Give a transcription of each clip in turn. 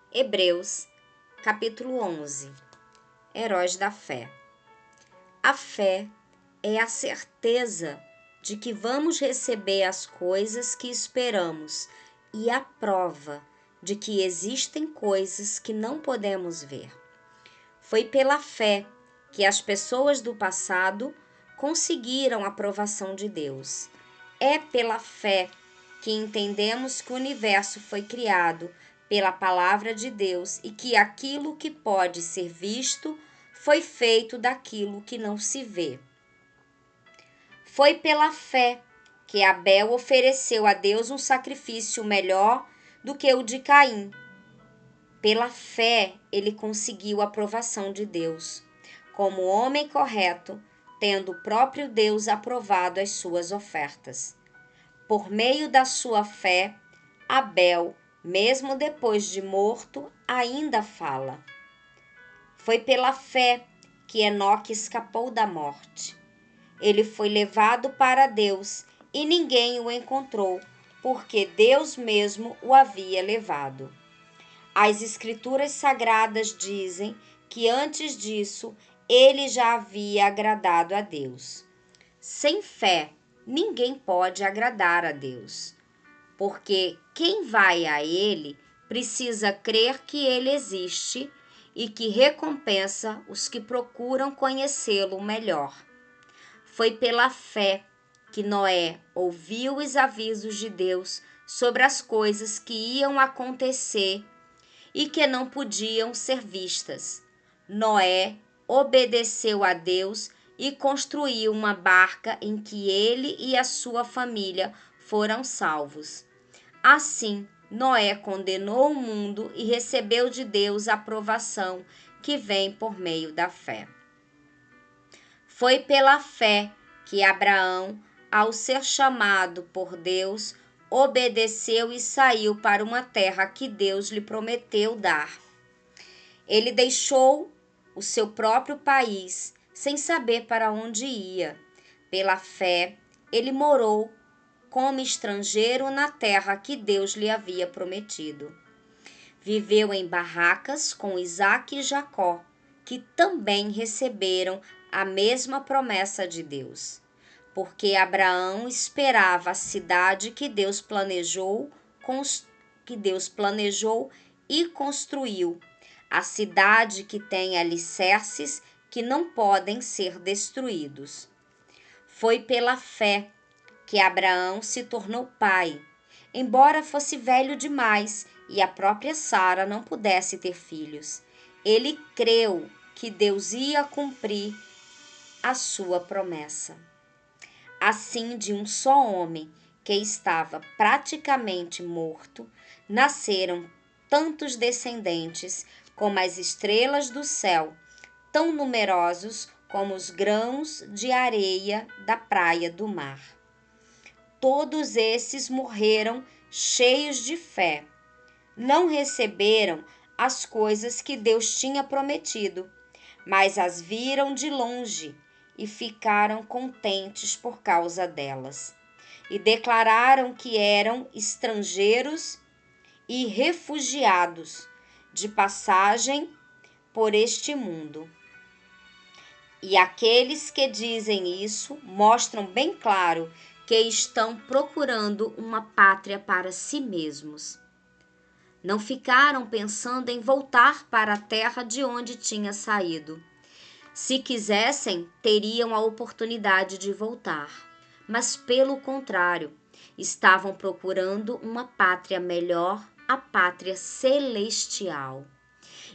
Hebreus, capítulo 11. Heróis da fé. A fé é a certeza de que vamos receber as coisas que esperamos e a prova de que existem coisas que não podemos ver. Foi pela fé que as pessoas do passado conseguiram a aprovação de Deus. É pela fé que entendemos que o universo foi criado pela palavra de Deus e que aquilo que pode ser visto foi feito daquilo que não se vê. Foi pela fé que Abel ofereceu a Deus um sacrifício melhor do que o de Caim. Pela fé, ele conseguiu a aprovação de Deus, como homem correto, tendo o próprio Deus aprovado as suas ofertas. Por meio da sua fé, Abel, mesmo depois de morto, ainda fala. Foi pela fé que Enoque escapou da morte. Ele foi levado para Deus e ninguém o encontrou, porque Deus mesmo o havia levado. As Escrituras Sagradas dizem que antes disso ele já havia agradado a Deus. Sem fé, ninguém pode agradar a Deus, porque quem vai a Ele precisa crer que Ele existe e que recompensa os que procuram conhecê-lo melhor. Foi pela fé que Noé ouviu os avisos de Deus sobre as coisas que iam acontecer e que não podiam ser vistas. Noé obedeceu a Deus e construiu uma barca em que ele e a sua família foram salvos. Assim, Noé condenou o mundo e recebeu de Deus a aprovação que vem por meio da fé. Foi pela fé que Abraão, ao ser chamado por Deus, obedeceu e saiu para uma terra que Deus lhe prometeu dar. Ele deixou o seu próprio país sem saber para onde ia. Pela fé, ele morou como estrangeiro na terra que Deus lhe havia prometido. Viveu em barracas com Isaque e Jacó, que também receberam a mesma promessa de Deus, porque Abraão esperava a cidade que Deus planejou e construiu, a cidade que tem alicerces que não podem ser destruídos. Foi pela fé que Abraão se tornou pai, embora fosse velho demais e a própria Sara não pudesse ter filhos. Ele creu que Deus ia cumprir a sua promessa. Assim, de um só homem que estava praticamente morto, nasceram tantos descendentes como as estrelas do céu, tão numerosos como os grãos de areia da praia do mar. Todos esses morreram cheios de fé. Não receberam as coisas que Deus tinha prometido, mas as viram de longe e ficaram contentes por causa delas. E declararam que eram estrangeiros e refugiados de passagem por este mundo. E aqueles que dizem isso mostram bem claro que estão procurando uma pátria para si mesmos. Não ficaram pensando em voltar para a terra de onde tinha saído. Se quisessem, teriam a oportunidade de voltar, mas pelo contrário, estavam procurando uma pátria melhor, a pátria celestial.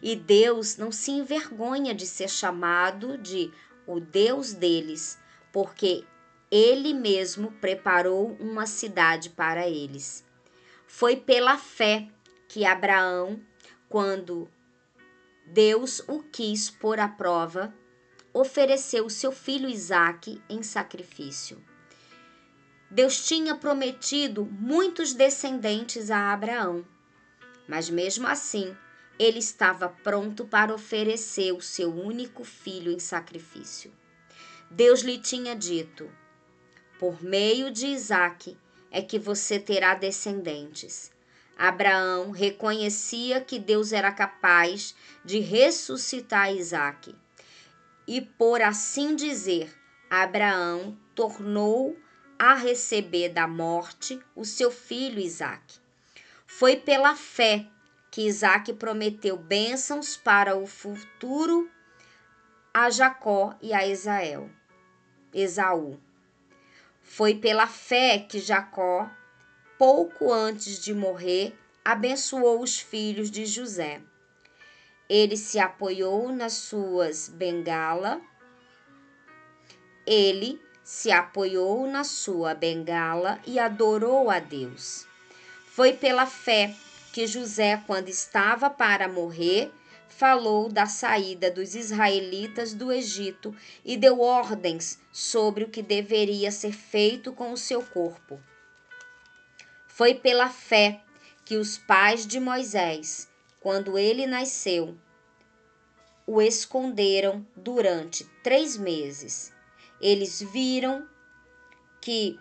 E Deus não se envergonha de ser chamado de o Deus deles, porque Ele mesmo preparou uma cidade para eles. Foi pela fé que Abraão, quando Deus o quis pôr à prova, ofereceu seu filho Isaque em sacrifício. Deus tinha prometido muitos descendentes a Abraão, mas mesmo assim, ele estava pronto para oferecer o seu único filho em sacrifício. Deus lhe tinha dito: por meio de Isaque é que você terá descendentes. Abraão reconhecia que Deus era capaz de ressuscitar Isaque. E, por assim dizer, Abraão tornou a receber da morte o seu filho Isaque. Foi pela fé que Isaque prometeu bênçãos para o futuro a Jacó e a Esaú. Foi pela fé que Jacó, pouco antes de morrer, abençoou os filhos de José. Ele se apoiou nas suas na sua bengala e adorou a Deus. Foi pela fé que José, quando estava para morrer, falou da saída dos israelitas do Egito e deu ordens sobre o que deveria ser feito com o seu corpo. Foi pela fé que os pais de Moisés, quando ele nasceu, o esconderam durante 3 meses. Eles viram que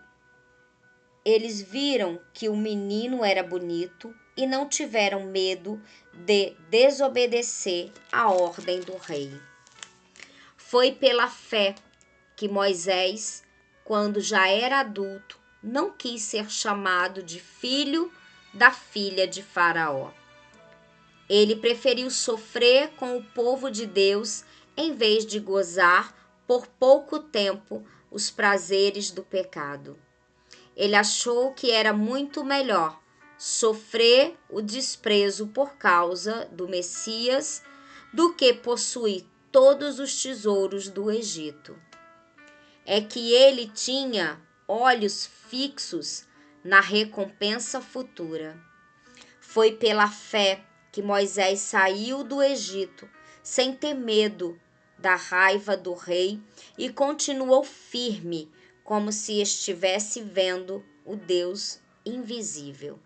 o menino era bonito e não tiveram medo de desobedecer a ordem do rei. Foi pela fé que Moisés, quando já era adulto, não quis ser chamado de filho da filha de Faraó. Ele preferiu sofrer com o povo de Deus em vez de gozar por pouco tempo os prazeres do pecado. Ele achou que era muito melhor sofrer o desprezo por causa do Messias do que possuir todos os tesouros do Egito. É que ele tinha olhos fixos na recompensa futura. Foi pela fé que Moisés saiu do Egito sem ter medo da raiva do rei e continuou firme, como se estivesse vendo o Deus invisível.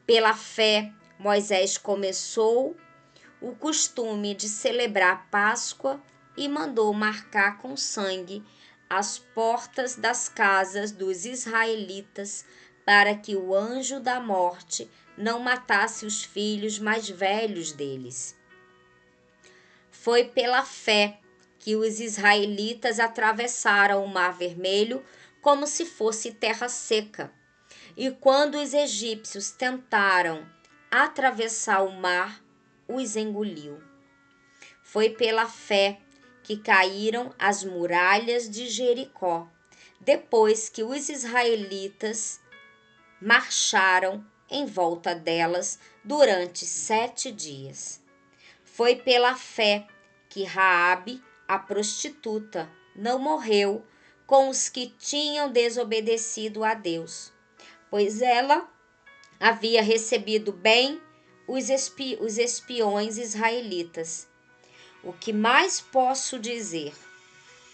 Pela fé, Moisés começou o costume de celebrar Páscoa e mandou marcar com sangue as portas das casas dos israelitas para que o anjo da morte não matasse os filhos mais velhos deles. Foi pela fé que os israelitas atravessaram o Mar Vermelho como se fosse terra seca. E quando os egípcios tentaram atravessar o mar, os engoliu. Foi pela fé que caíram as muralhas de Jericó, depois que os israelitas marcharam em volta delas durante 7 dias. Foi pela fé que Raabe, a prostituta, não morreu com os que tinham desobedecido a Deus, pois ela havia recebido bem os espiões israelitas. O que mais posso dizer?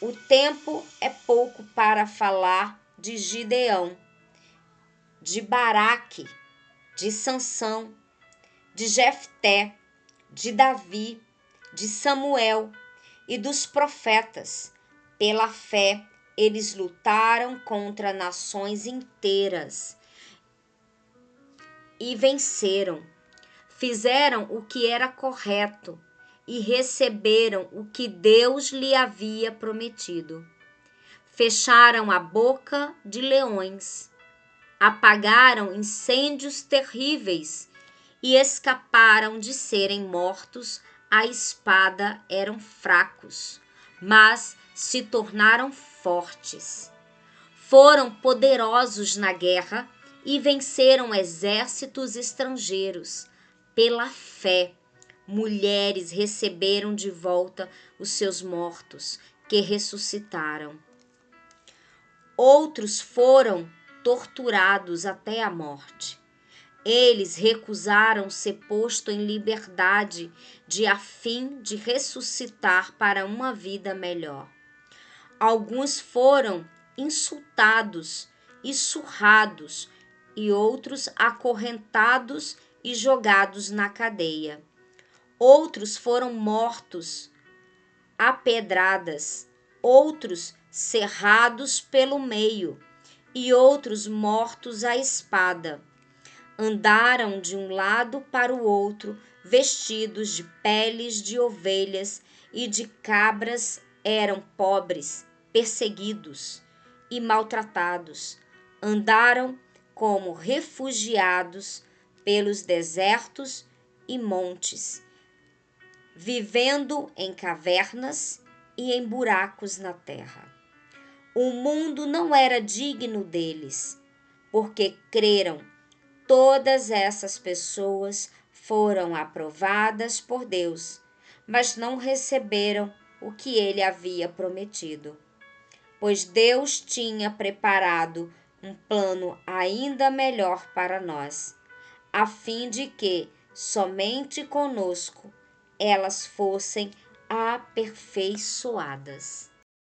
O tempo é pouco para falar de Gideão, de Baraque, de Sansão, de Jefté, de Davi, de Samuel e dos profetas. Pela fé, eles lutaram contra nações inteiras e venceram. Fizeram o que era correto e receberam o que Deus lhe havia prometido. Fecharam a boca de leões, apagaram incêndios terríveis e escaparam de serem mortos à espada. Eram fracos, mas se tornaram fortes. Foram poderosos na guerra e venceram exércitos estrangeiros. Pela fé, mulheres receberam de volta os seus mortos, que ressuscitaram. Outros foram torturados até a morte. Eles recusaram ser posto em liberdade a fim de ressuscitar para uma vida melhor. Alguns foram insultados e surrados, e outros acorrentados e jogados na cadeia. Outros foram mortos a pedradas, outros serrados pelo meio e outros mortos à espada. Andaram de um lado para o outro, vestidos de peles de ovelhas e de cabras, eram pobres, perseguidos e maltratados. Andaram como refugiados pelos desertos e montes, vivendo em cavernas e em buracos na terra. O mundo não era digno deles, porque creram. Todas essas pessoas foram aprovadas por Deus, mas não receberam o que ele havia prometido, pois Deus tinha preparado um plano ainda melhor para nós, a fim de que somente conosco elas fossem aperfeiçoadas.